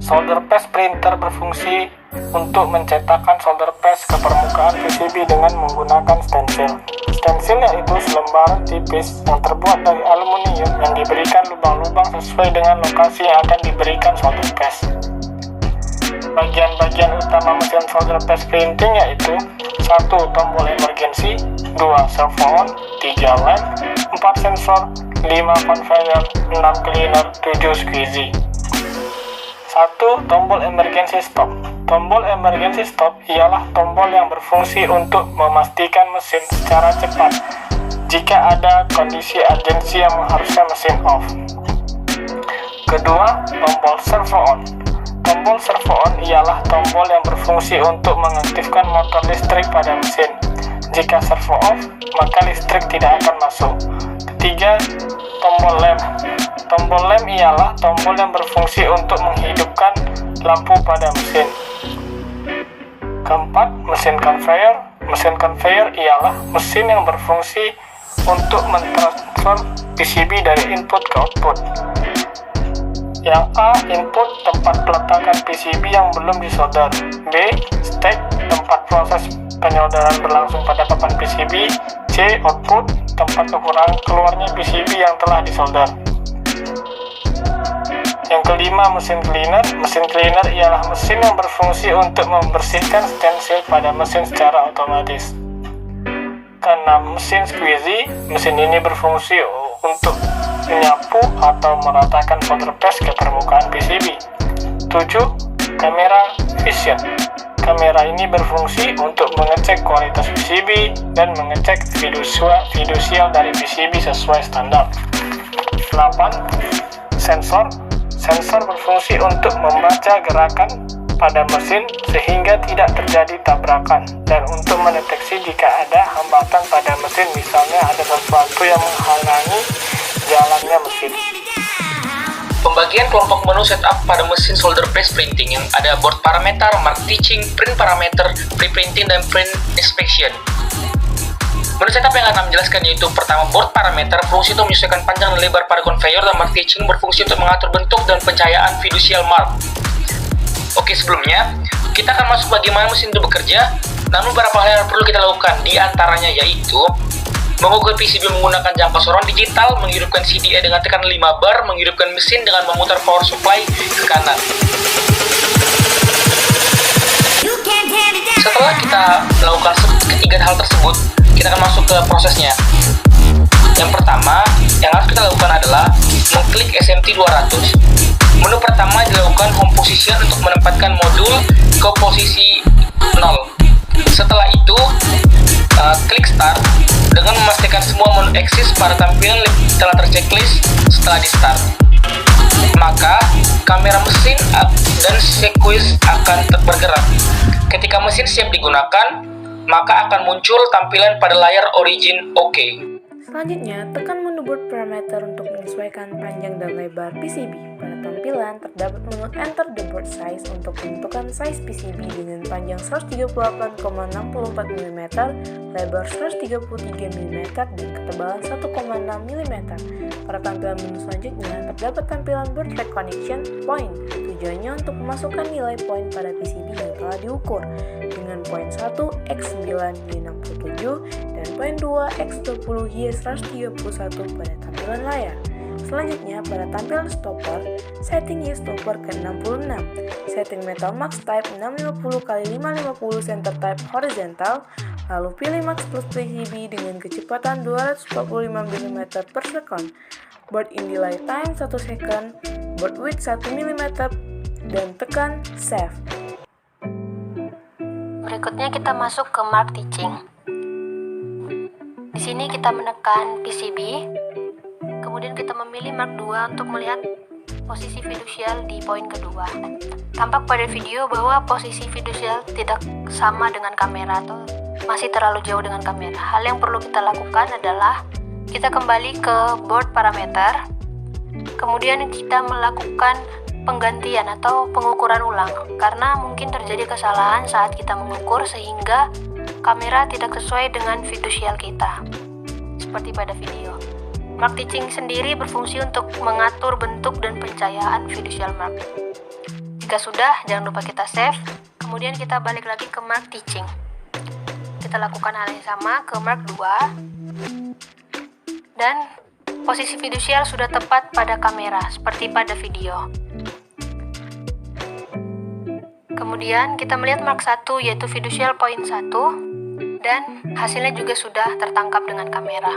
Solder paste printer berfungsi untuk mencetakkan solder paste ke permukaan PCB dengan menggunakan stensil. Stensil yaitu selembaran tipis yang terbuat dari aluminium yang diberikan lubang-lubang sesuai dengan lokasi yang akan diberikan solder paste. Bagian-bagian utama mesin solder paste printing yaitu 1. Tombol emergency, 2. servo on, 3. lamp, 4. sensor, 5. conveyor, 6. cleaner, 7. squeegee. 1. Tombol emergency stop. Tombol emergency stop ialah tombol yang berfungsi untuk memastikan mesin secara cepat jika ada kondisi urgensi yang mengharuskan mesin off. Kedua, tombol servo on. Tombol servo on ialah tombol yang berfungsi untuk mengaktifkan motor listrik pada mesin. Jika servo off, maka listrik tidak akan masuk. Ketiga, tombol lamp. Tombol lamp ialah tombol yang berfungsi untuk menghidupkan lampu pada mesin. Keempat, mesin conveyor. Mesin conveyor ialah mesin yang berfungsi untuk mentransfer PCB dari input ke output. Yang A, input, tempat peletakan PCB yang belum disolder. B, stack, tempat proses penyolderan berlangsung pada papan PCB. C, output, tempat keluarnya PCB yang telah disolder. Yang kelima, mesin cleaner. Mesin cleaner ialah mesin yang berfungsi untuk membersihkan stensil pada mesin secara otomatis. Keenam, mesin squeegee. Mesin ini berfungsi untuk menyapu atau meratakan solder paste ke permukaan PCB. 7. Kamera vision. Kamera ini berfungsi untuk mengecek kualitas PCB dan mengecek fidusial dari PCB sesuai standar. 8. Sensor. Sensor berfungsi untuk membaca gerakan pada mesin sehingga tidak terjadi tabrakan dan untuk mendeteksi jika ada hambatan pada mesin, misalnya ada sesuatu yang menghalangi jalannya mesin. Pembagian kelompok menu setup pada mesin solder paste printing yang ada board parameter, mark teaching, print parameter, pre-printing, dan print inspection. Menu setup yang akan menjelaskan yaitu pertama, board parameter berfungsi untuk menyesuaikan panjang dan lebar pada conveyor, dan mark teaching berfungsi untuk mengatur bentuk dan pencahayaan fiducial mark. Oke, sebelumnya kita akan masuk bagaimana mesin itu bekerja, namun beberapa hal yang perlu kita lakukan, di antaranya yaitu mengukur PCB menggunakan jangkau sorong digital, menghidupkan CDA dengan tekan 5 bar, menghidupkan mesin dengan memutar power supply ke kanan. Setelah kita melakukan ketiga hal tersebut, kita akan masuk ke prosesnya. Yang pertama, yang harus kita lakukan adalah mengklik SMT 200. Menu pertama dilakukan home position untuk menempatkan modul ke posisi 0. Setelah itu, klik start dengan memastikan semua menu eksis pada tampilan telah terchecklist setelah di start. Maka kamera mesin dan sequence akan bergerak. Ketika mesin siap digunakan, maka akan muncul tampilan pada layar origin OK. Selanjutnya, tekan menu board parameter untuk menyesuaikan panjang dan lebar PCB. Pada tampilan, terdapat menu Enter the board size untuk menentukan size PCB dengan panjang 138,64 mm, lebar 133 mm, dan ketebalan 1,6 mm. Pada tampilan menu selanjutnya, terdapat tampilan board track connection point. Tujuannya untuk memasukkan nilai poin pada PCB yang telah diukur dengan poin 1 X9Y67 dan poin 2 X20Y131 pada tampilan layar. Selanjutnya, pada tampilan stopper, setting stopper ke-66, setting metal max type 650x550 center type horizontal, lalu pilih max plus PCB dengan kecepatan 245 mm per second, board in delay time 1 second, board width 1 mm, dan tekan save. Berikutnya kita masuk ke mark teaching. Di sini kita menekan PCB, kemudian kita memilih mark 2 untuk melihat posisi fiducial di poin kedua. Tampak pada video bahwa posisi fiducial tidak sama dengan kamera atau masih terlalu jauh dengan kamera. Hal yang perlu kita lakukan adalah kita kembali ke board parameter, kemudian kita melakukan penggantian atau pengukuran ulang karena mungkin terjadi kesalahan saat kita mengukur sehingga kamera tidak sesuai dengan fiducial kita seperti pada video. Mark teaching sendiri berfungsi untuk mengatur bentuk dan pencahayaan fiducial mark. Jika sudah, jangan lupa kita save. Kemudian kita balik lagi ke mark teaching. Kita lakukan hal yang sama ke mark 2. Dan posisi fidusial sudah tepat pada kamera, seperti pada video. Kemudian kita melihat mark 1, yaitu fidusial point 1, dan hasilnya juga sudah tertangkap dengan kamera.